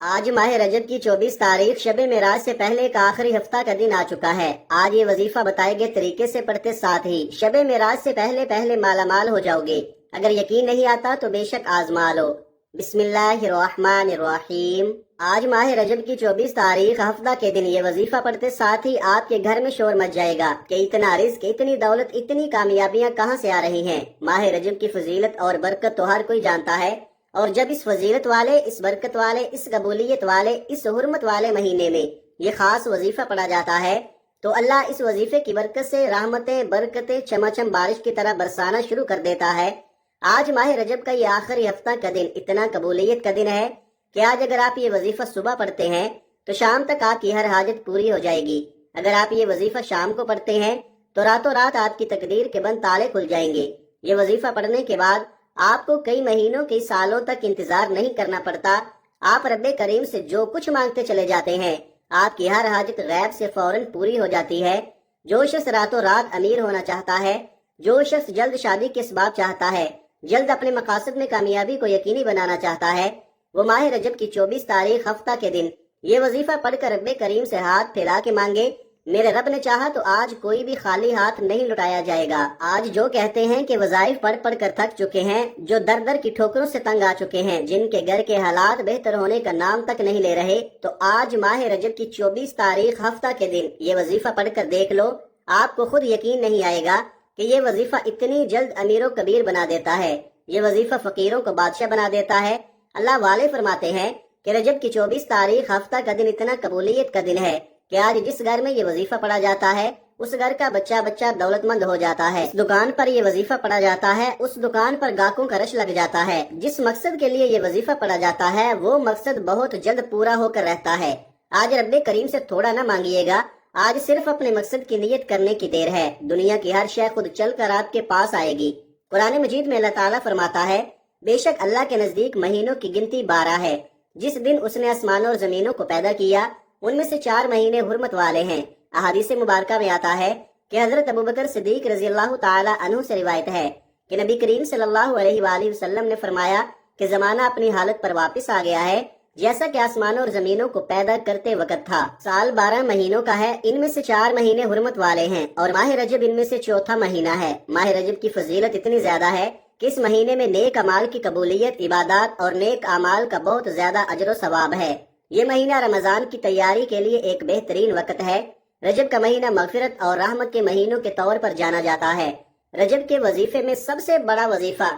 آج ماہ رجب کی 24 تاریخ شب معراج سے پہلے کا آخری ہفتہ کا دن آ چکا ہے۔ آج یہ وظیفہ بتائے گئے طریقے سے پڑھتے ساتھ ہی شب معراج سے پہلے مالا مال ہو جاؤ گے۔ اگر یقین نہیں آتا تو بے شک آزما لو۔ بسم اللہ الرحمن الرحیم۔ آج ماہ رجب کی 24 تاریخ ہفتہ کے دن یہ وظیفہ پڑھتے ساتھ ہی آپ کے گھر میں شور مچ جائے گا کہ اتنا رزق، اتنی دولت، اتنی کامیابیاں کہاں سے آ رہی ہیں۔ ماہ رجب کی فضیلت اور برکت تو ہر کوئی جانتا ہے، اور جب اس فضیلت والے، اس برکت والے، اس قبولیت والے، اس حرمت والے مہینے میں یہ خاص وظیفہ پڑھا جاتا ہے تو اللہ اس وظیفے کی برکت سے رحمتیں، برکتیں چماچم بارش کی طرح برسانا شروع کر دیتا ہے۔ آج ماہ رجب کا یہ آخری ہفتہ کا دن اتنا قبولیت کا دن ہے کہ آج اگر آپ یہ وظیفہ صبح پڑھتے ہیں تو شام تک آپ کی ہر حاجت پوری ہو جائے گی۔ اگر آپ یہ وظیفہ شام کو پڑھتے ہیں تو راتوں رات آپ کی تقدیر کے بند تالے کھل جائیں گے۔ یہ وظیفہ پڑھنے کے بعد آپ کو کئی مہینوں، کئی سالوں تک انتظار نہیں کرنا پڑتا۔ آپ رب کریم سے جو کچھ مانگتے چلے جاتے ہیں آپ کی ہر حاجت غیب سے فوراً پوری ہو جاتی ہے۔ جو شخص راتوں رات امیر ہونا چاہتا ہے، جو شخص جلد شادی کے اسباب چاہتا ہے، جلد اپنے مقاصد میں کامیابی کو یقینی بنانا چاہتا ہے، وہ ماہ رجب کی 24 تاریخ ہفتہ کے دن یہ وظیفہ پڑھ کر رب کریم سے ہاتھ پھیلا کے مانگے۔ میرے رب نے چاہا تو آج کوئی بھی خالی ہاتھ نہیں لٹایا جائے گا۔ آج جو کہتے ہیں کہ وظائف پڑھ کر تھک چکے ہیں، جو در در کی ٹھوکروں سے تنگ آ چکے ہیں، جن کے گھر کے حالات بہتر ہونے کا نام تک نہیں لے رہے، تو آج ماہ رجب کی 24 تاریخ ہفتہ کے دن یہ وظیفہ پڑھ کر دیکھ لو۔ آپ کو خود یقین نہیں آئے گا کہ یہ وظیفہ اتنی جلد امیر و کبیر بنا دیتا ہے۔ یہ وظیفہ فقیروں کو بادشاہ بنا دیتا ہے۔ اللہ والے فرماتے ہیں کہ رجب کی 24 تاریخ ہفتہ کا دن اتنا قبولیت کا دن ہے کہ آج جس گھر میں یہ وظیفہ پڑھا جاتا ہے اس گھر کا بچہ دولت مند ہو جاتا ہے۔ اس دکان پر یہ وظیفہ پڑھا جاتا ہے، اس دکان پر گاہکوں کا رش لگ جاتا ہے۔ جس مقصد کے لیے یہ وظیفہ پڑھا جاتا ہے وہ مقصد بہت جلد پورا ہو کر رہتا ہے۔ آج رب کریم سے تھوڑا نہ مانگیے گا، آج صرف اپنے مقصد کی نیت کرنے کی دیر ہے۔ دنیا کی ہر شے خود چل کر آپ کے پاس آئے گی۔ قرآن مجید میں اللہ تعالیٰ فرماتا ہے، بے شک اللہ کے نزدیک مہینوں کی گنتی 12 ہے۔ جس دن اس نے آسمانوں اور زمینوں کو پیدا کیا ان میں سے 4 مہینے حرمت والے ہیں۔ احادیث مبارکہ میں آتا ہے کہ حضرت ابوبکر صدیق رضی اللہ تعالی عنہ سے روایت ہے کہ نبی کریم صلی اللہ علیہ وآلہ وسلم نے فرمایا کہ زمانہ اپنی حالت پر واپس آ گیا ہے جیسا کہ آسمانوں اور زمینوں کو پیدا کرتے وقت تھا۔ سال 12 مہینوں کا ہے، ان میں سے 4 مہینے حرمت والے ہیں اور ماہ رجب ان میں سے چوتھا مہینہ ہے۔ ماہ رجب کی فضیلت اتنی زیادہ ہے کہ اس مہینے میں نیک اعمال کی قبولیت، عبادات اور نیک اعمال کا بہت زیادہ اجر و ثواب ہے۔ یہ مہینہ رمضان کی تیاری کے لیے ایک بہترین وقت ہے۔ رجب کا مہینہ مغفرت اور رحمت کے مہینوں کے طور پر جانا جاتا ہے۔ رجب کے وظیفے میں سب سے بڑا وظیفہ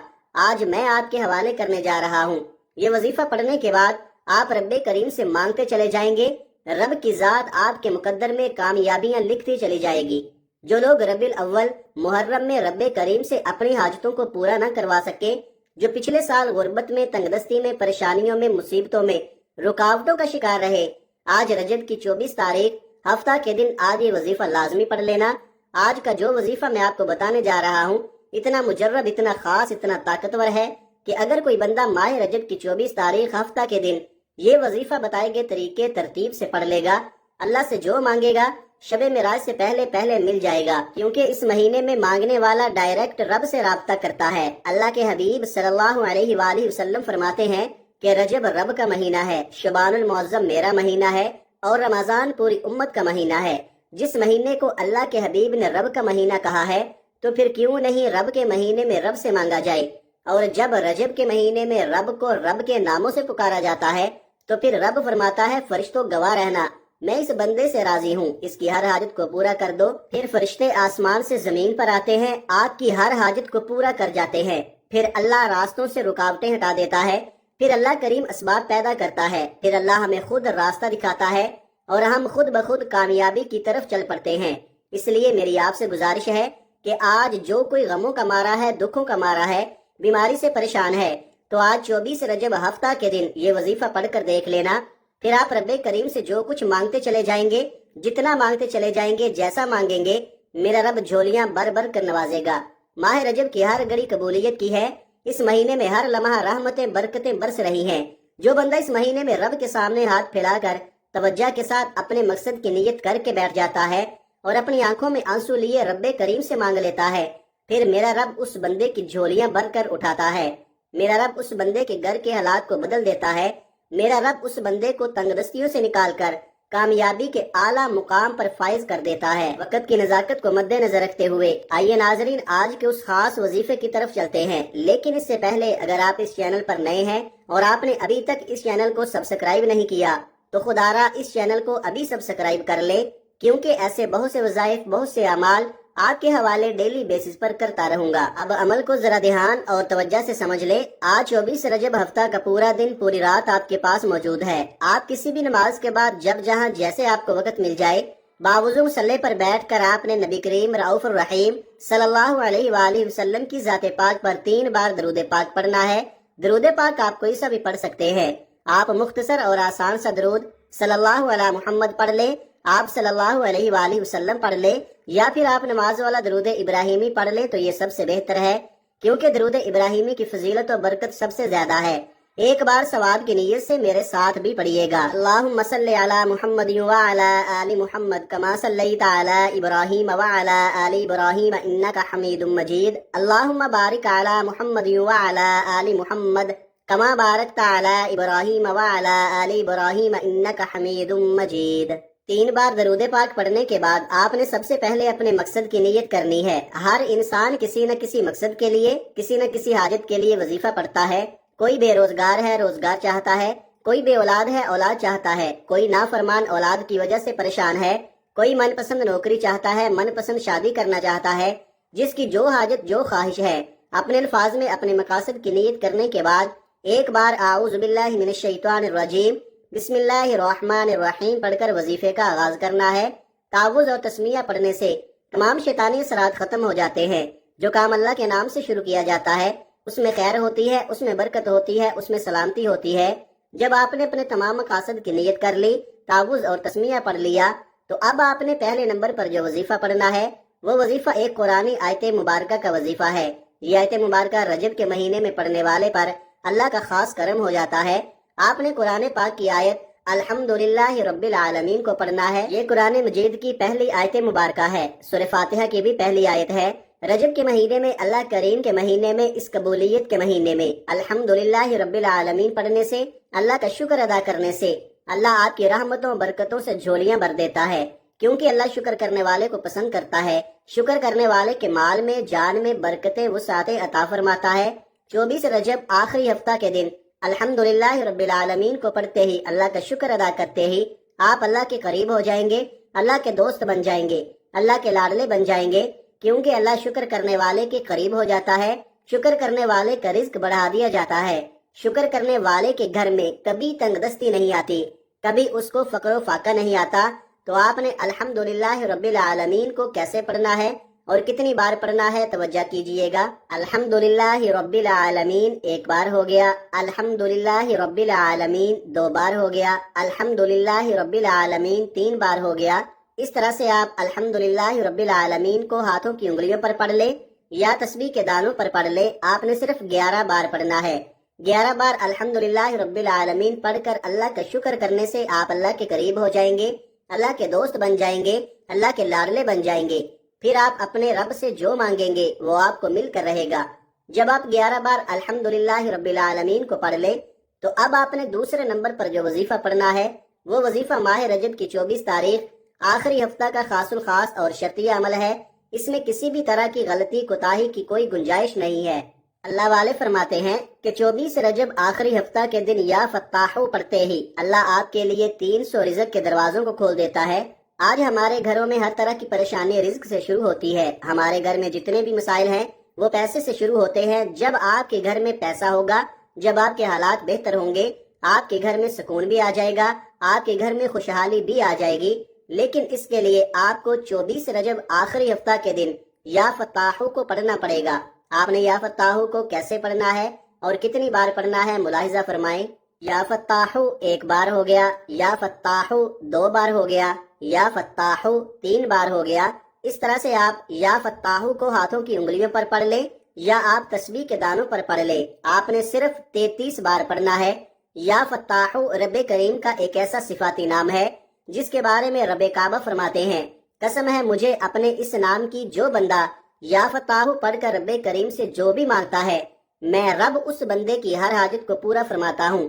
آج میں آپ کے حوالے کرنے جا رہا ہوں۔ یہ وظیفہ پڑھنے کے بعد آپ رب کریم سے مانگتے چلے جائیں گے، رب کی ذات آپ کے مقدر میں کامیابیاں لکھتی چلی جائے گی۔ جو لوگ ربیع الاول محرم میں رب کریم سے اپنی حاجتوں کو پورا نہ کروا سکے، جو پچھلے سال غربت میں، تنگ دستی میں، پریشانیوں میں، مصیبتوں میں، رکاوٹوں کا شکار رہے، آج رجب کی 24 تاریخ ہفتہ کے دن آج یہ وظیفہ لازمی پڑھ لینا۔ آج کا جو وظیفہ میں آپ کو بتانے جا رہا ہوں اتنا مجرب، اتنا خاص، اتنا طاقتور ہے کہ اگر کوئی بندہ ماہ رجب کی 24 تاریخ ہفتہ کے دن یہ وظیفہ بتائے گئے طریقے ترتیب سے پڑھ لے گا، اللہ سے جو مانگے گا شب معراج سے پہلے مل جائے گا، کیونکہ اس مہینے میں مانگنے والا ڈائریکٹ رب سے رابطہ کرتا ہے۔ اللہ کے حبیب صلی اللہ علیہ وآلہ وسلم فرماتے ہیں کہ رجب رب کا مہینہ ہے، شعبان المعظم میرا مہینہ ہے اور رمضان پوری امت کا مہینہ ہے۔ جس مہینے کو اللہ کے حبیب نے رب کا مہینہ کہا ہے تو پھر کیوں نہیں رب کے مہینے میں رب سے مانگا جائے؟ اور جب رجب کے مہینے میں رب کو رب کے ناموں سے پکارا جاتا ہے تو پھر رب فرماتا ہے، فرشتوں گواہ رہنا، میں اس بندے سے راضی ہوں، اس کی ہر حاجت کو پورا کر دو۔ پھر فرشتے آسمان سے زمین پر آتے ہیں، آپ کی ہر حاجت کو پورا کر جاتے ہیں۔ پھر اللہ راستوں سے رکاوٹیں ہٹا دیتا ہے، پھر اللہ کریم اسباب پیدا کرتا ہے، پھر اللہ ہمیں خود راستہ دکھاتا ہے اور ہم خود بخود کامیابی کی طرف چل پڑتے ہیں۔ اس لیے میری آپ سے گزارش ہے کہ آج جو کوئی غموں کا مارا ہے، دکھوں کا مارا ہے، بیماری سے پریشان ہے، تو آج 24 رجب ہفتہ کے دن یہ وظیفہ پڑھ کر دیکھ لینا۔ پھر آپ رب کریم سے جو کچھ مانگتے چلے جائیں گے، جتنا مانگتے چلے جائیں گے، جیسا مانگیں گے، میرا رب جھولیاں بھر بھر کر نوازے گا۔ ماہ رجب کی ہر گھڑی قبولیت کی ہے، اس مہینے میں ہر لمحہ رحمتیں، برکتیں برس رہی ہیں۔ جو بندہ اس مہینے میں رب کے سامنے ہاتھ پھیلا کر توجہ کے ساتھ اپنے مقصد کی نیت کر کے بیٹھ جاتا ہے اور اپنی آنکھوں میں آنسو لیے رب کریم سے مانگ لیتا ہے، پھر میرا رب اس بندے کی جھولیاں بھر کر اٹھاتا ہے۔ میرا رب اس بندے کے گھر کے حالات کو بدل دیتا ہے، میرا رب اس بندے کو تنگ دستیوں سے نکال کر کامیابی کے اعلیٰ مقام پر فائز کر دیتا ہے۔ وقت کی نزاکت کو مد نظر رکھتے ہوئے آئیے ناظرین آج کے اس خاص وظیفے کی طرف چلتے ہیں، لیکن اس سے پہلے اگر آپ اس چینل پر نئے ہیں اور آپ نے ابھی تک اس چینل کو سبسکرائب نہیں کیا تو خدا را اس چینل کو ابھی سبسکرائب کر لیں، کیونکہ ایسے بہت سے وظائف، بہت سے اعمال آپ کے حوالے ڈیلی بیسس پر کرتا رہوں گا۔ اب عمل کو ذرا دھیان اور توجہ سے سمجھ لیں۔ آج 24 رجب ہفتہ کا پورا دن، پوری رات آپ کے پاس موجود ہے۔ آپ کسی بھی نماز کے بعد جب جہاں جیسے آپ کو وقت مل جائے، باوضو مصلی پر بیٹھ کر آپ نے نبی کریم رؤوف الرحیم صلی اللہ علیہ وآلہ وسلم کی ذات پاک پر 3 بار درود پاک پڑھنا ہے۔ درود پاک آپ کوئی سا بھی پڑھ سکتے ہیں۔ آپ مختصر اور آسان سا درود صلی اللہ علی محمد پڑھ لیں، آپ صلی اللہ علیہ وآلہ وسلم پڑھ لیں، یا پھر آپ نماز والا درود ابراہیمی پڑھ لیں تو یہ سب سے بہتر ہے، کیونکہ درود ابراہیمی کی فضیلت و برکت سب سے زیادہ ہے۔ ایک بار ثواب کی نیت سے میرے ساتھ بھی پڑھیے گا۔ اللہم صلی علی محمد وعلی آل محمد کما صلیت علی ابراہیم وعلی آل ابراہیم انک حمید مجید۔ اللہم بارک علی محمد وعلی آل محمد کما بارکت علی ابراہیم وعلی آل ابراہیم انک حمید مجید۔ 3 بار درود پاک پڑھنے کے بعد آپ نے سب سے پہلے اپنے مقصد کی نیت کرنی ہے۔ ہر انسان کسی نہ کسی مقصد کے لیے، کسی نہ کسی حاجت کے لیے وظیفہ پڑھتا ہے۔ کوئی بے روزگار ہے، روزگار چاہتا ہے، کوئی بے اولاد ہے، اولاد چاہتا ہے، کوئی نافرمان اولاد کی وجہ سے پریشان ہے، کوئی من پسند نوکری چاہتا ہے، من پسند شادی کرنا چاہتا ہے۔ جس کی جو حاجت، جو خواہش ہے، اپنے الفاظ میں اپنے مقاصد کی نیت کرنے کے بعد ایک بار اعوذ باللہ من الشیطان الرجیم بسم اللہ الرحمن الرحیم پڑھ کر وظیفے کا آغاز کرنا ہے۔ تعوذ اور تسمیہ پڑھنے سے تمام شیطانی اثرات ختم ہو جاتے ہیں۔ جو کام اللہ کے نام سے شروع کیا جاتا ہے اس میں خیر ہوتی ہے، اس میں برکت ہوتی ہے، اس میں سلامتی ہوتی ہے۔ جب آپ نے اپنے تمام مقاصد کی نیت کر لی، تعوذ اور تسمیہ پڑھ لیا، تو اب آپ نے پہلے نمبر پر جو وظیفہ پڑھنا ہے وہ وظیفہ ایک قرآنی آیت مبارکہ کا وظیفہ ہے۔ یہ آیت مبارکہ رجب کے مہینے میں پڑھنے والے پر اللہ کا خاص کرم ہو جاتا ہے۔ آپ نے قرآن پاک کی آیت الحمدللہ رب العالمین کو پڑھنا ہے۔ یہ قرآن مجید کی پہلی آیت مبارکہ ہے، سورہ فاتحہ کی بھی پہلی آیت ہے۔ رجب کے مہینے میں، اللہ کریم کے مہینے میں، اس قبولیت کے مہینے میں الحمدللہ رب العالمین پڑھنے سے، اللہ کا شکر ادا کرنے سے اللہ آپ کی رحمتوں برکتوں سے جھولیاں بھر دیتا ہے، کیونکہ اللہ شکر کرنے والے کو پسند کرتا ہے۔ شکر کرنے والے کے مال میں، جان میں برکتیں، وسعتیں عطا فرماتا ہے۔ 24 رجب آخری ہفتہ کے دن الحمدللہ رب العالمین کو پڑھتے ہی، اللہ کا شکر ادا کرتے ہی آپ اللہ کے قریب ہو جائیں گے، اللہ کے دوست بن جائیں گے، اللہ کے لاڈلے بن جائیں گے، کیونکہ اللہ شکر کرنے والے کے قریب ہو جاتا ہے۔ شکر کرنے والے کا رزق بڑھا دیا جاتا ہے۔ شکر کرنے والے کے گھر میں کبھی تنگ دستی نہیں آتی، کبھی اس کو فقر و فاقہ نہیں آتا۔ تو آپ نے الحمدللہ رب العالمین کو کیسے پڑھنا ہے اور کتنی بار پڑھنا ہے، توجہ کیجئے گا۔ الحمدللہ رب العالمین ایک بار ہو گیا، الحمدللہ رب العالمین 2 بار ہو گیا، الحمدللہ رب العالمین 3 بار ہو گیا۔ اس طرح سے آپ الحمدللہ رب العالمین کو ہاتھوں کی انگلیوں پر پڑھ لیں یا تسبیح کے دانوں پر پڑھ لیں۔ آپ نے صرف 11 بار پڑھنا ہے۔ 11 بار الحمدللہ رب العالمین پڑھ کر اللہ کا شکر کرنے سے آپ اللہ کے قریب ہو جائیں گے، اللہ کے دوست بن جائیں گے، اللہ کے لاڈلے بن جائیں گے۔ پھر آپ اپنے رب سے جو مانگیں گے وہ آپ کو مل کر رہے گا۔ جب آپ 11 بار الحمدللہ رب العالمین کو پڑھ لیں تو اب آپ نے دوسرے نمبر پر جو وظیفہ پڑھنا ہے وہ وظیفہ ماہ رجب کی 24 تاریخ آخری ہفتہ کا خاص الخاص اور شرطیہ عمل ہے۔ اس میں کسی بھی طرح کی غلطی کوتاہی کی کوئی گنجائش نہیں ہے۔ اللہ والے فرماتے ہیں کہ 24 رجب آخری ہفتہ کے دن یا فتاحو پڑھتے ہی اللہ آپ کے لیے 300 رزق کے دروازوں کو کھول دیتا ہے۔ آج ہمارے گھروں میں ہر طرح کی پریشانی رزق سے شروع ہوتی ہے۔ ہمارے گھر میں جتنے بھی مسائل ہیں وہ پیسے سے شروع ہوتے ہیں۔ جب آپ کے گھر میں پیسہ ہوگا، جب آپ کے حالات بہتر ہوں گے، آپ کے گھر میں سکون بھی آ جائے گا، آپ کے گھر میں خوشحالی بھی آ جائے گی۔ لیکن اس کے لیے آپ کو 24 رجب آخری ہفتہ کے دن یا فتاحو کو پڑھنا پڑے گا۔ آپ نے یا فتاحو کو کیسے پڑھنا ہے اور کتنی بار پڑھنا ہے، ملاحظہ فرمائیں۔ یا فتاحو 1 بار ہو گیا، یا فتاحو 2 بار ہو گیا، یا فتاحو 3 بار ہو گیا۔ اس طرح سے آپ یا فتاحو کو ہاتھوں کی انگلیوں پر پڑھ لیں یا آپ تسبیح کے دانوں پر پڑھ لیں۔ آپ نے صرف 33 بار پڑھنا ہے۔ یا فتاحو رب کریم کا ایک ایسا صفاتی نام ہے جس کے بارے میں رب کعبہ فرماتے ہیں، قسم ہے مجھے اپنے اس نام کی، جو بندہ یا فتاحو پڑھ کر رب کریم سے جو بھی مانگتا ہے، میں رب اس بندے کی ہر حاجت کو پورا فرماتا ہوں۔